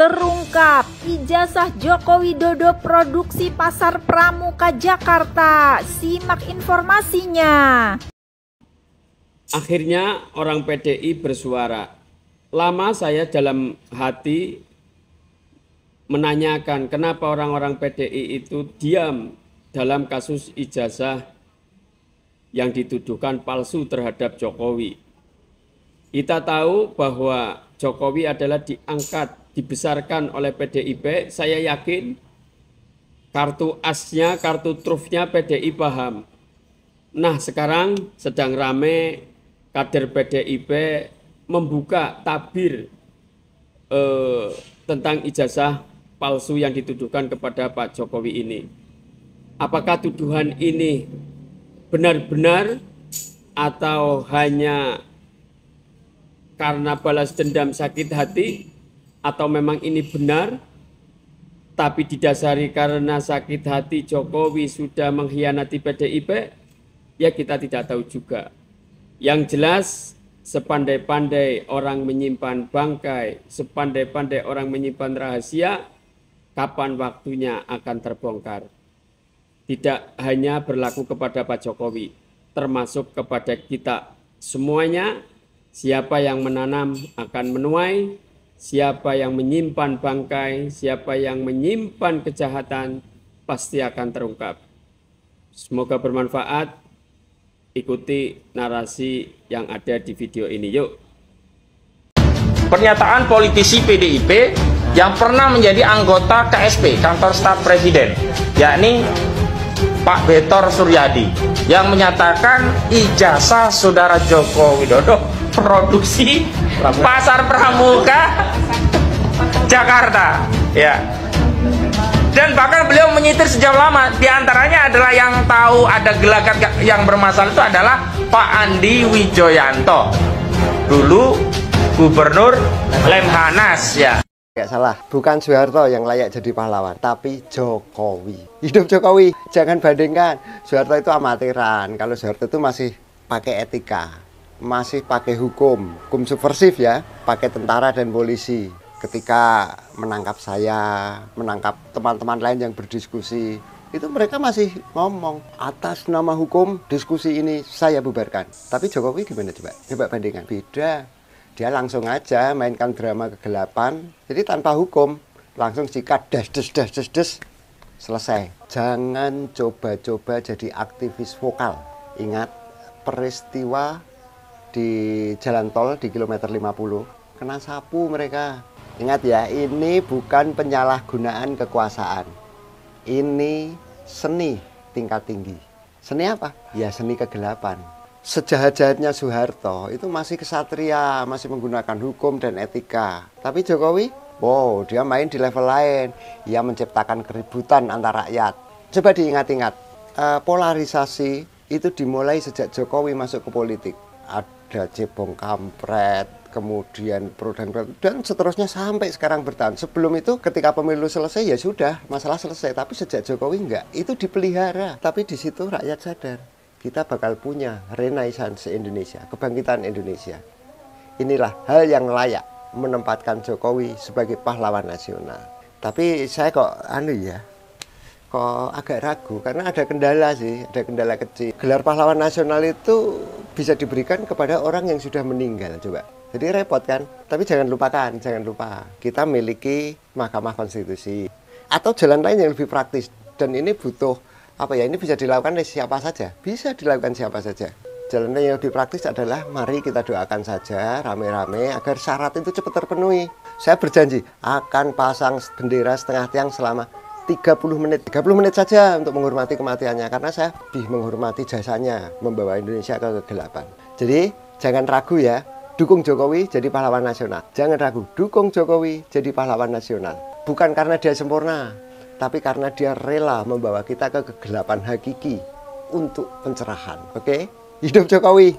Terungkap ijazah Joko Widodo produksi Pasar Pramuka Jakarta. Simak informasinya. Akhirnya orang PDI bersuara. Lama saya dalam hati menanyakan kenapa orang-orang PDI itu diam dalam kasus ijazah yang dituduhkan palsu terhadap Jokowi. Kita tahu bahwa Jokowi adalah diangkat, dibesarkan oleh PDIP. Saya yakin kartu asnya, kartu trufnya PDI paham. Nah, sekarang sedang rame kader PDIP membuka tabir tentang ijazah palsu yang dituduhkan kepada Pak Jokowi ini. Apakah tuduhan ini benar-benar atau hanya karena balas dendam sakit hati, atau memang ini benar tapi didasari karena sakit hati Jokowi sudah mengkhianati PDIP? Ya, kita tidak tahu juga. Yang jelas, sepandai-pandai orang menyimpan bangkai, sepandai-pandai orang menyimpan rahasia, kapan waktunya akan terbongkar. Tidak hanya berlaku kepada Pak Jokowi, termasuk kepada kita semuanya. Siapa yang menanam akan menuai, siapa yang menyimpan bangkai, siapa yang menyimpan kejahatan pasti akan terungkap. Semoga bermanfaat. Ikuti narasi yang ada di video ini, yuk. Pernyataan politisi PDIP yang pernah menjadi anggota KSP, Kantor Staf Presiden, yakni Pak Betor Suryadi, yang menyatakan ijazah saudara Joko Widodo produksi Pasar Pramuka Jakarta, ya. Dan bahkan beliau menyitir sejak lama. Di antaranya adalah yang tahu ada gelagat yang bermasalah itu adalah Pak Andi Wijoyanto, dulu Gubernur Lemhanas, ya. Gak salah, bukan Soeharto yang layak jadi pahlawan, tapi Jokowi. Hidup Jokowi, jangan bandingkan. Soeharto itu amatiran, kalau Soeharto itu masih pakai etika, masih pakai hukum subversif ya, pakai tentara dan polisi. Ketika menangkap saya, menangkap teman-teman lain yang berdiskusi, itu mereka masih ngomong atas nama hukum diskusi ini saya bubarkan. Tapi Jokowi gimana coba? Coba bandingkan. Beda. Dia langsung aja mainkan drama kegelapan. Jadi tanpa hukum, langsung sikat des, selesai. Jangan coba-coba jadi aktivis vokal. Ingat peristiwa di jalan tol di kilometer 50, kena sapu mereka. Ingat ya, ini bukan penyalahgunaan kekuasaan. Ini seni tingkat tinggi. Seni apa? Ya seni kegelapan. Sejahat-jahatnya Soeharto itu masih kesatria, masih menggunakan hukum dan etika. Tapi Jokowi, wow, dia main di level lain. Ia menciptakan keributan antar rakyat. Coba diingat-ingat, polarisasi itu dimulai sejak Jokowi masuk ke politik. Ada cebong kampret, kemudian pro dan seterusnya sampai sekarang bertahan. Sebelum itu ketika pemilu selesai ya sudah, masalah selesai. Tapi sejak Jokowi enggak, itu dipelihara. Tapi di situ rakyat sadar, kita bakal punya renaissance Indonesia, kebangkitan Indonesia. Inilah hal yang layak menempatkan Jokowi sebagai pahlawan nasional. Tapi saya kok kok agak ragu karena ada kendala sih, ada kendala kecil. Gelar pahlawan nasional itu bisa diberikan kepada orang yang sudah meninggal, coba. Jadi repot kan? Tapi jangan lupa, kita miliki Mahkamah Konstitusi atau jalan lain yang lebih praktis. Dan ini butuh ini bisa dilakukan oleh siapa saja. Bisa dilakukan siapa saja. Jalan lain yang lebih praktis adalah mari kita doakan saja rame-rame agar syarat itu cepat terpenuhi. Saya berjanji akan pasang bendera setengah tiang selama 30 menit. 30 menit saja untuk menghormati kematiannya, karena saya lebih menghormati jasanya membawa Indonesia ke kegelapan. Jadi jangan ragu ya. Dukung Jokowi jadi pahlawan nasional. Jangan ragu, dukung Jokowi jadi pahlawan nasional. Bukan karena dia sempurna, tapi karena dia rela membawa kita ke kegelapan hakiki untuk pencerahan. Oke? Hidup Jokowi!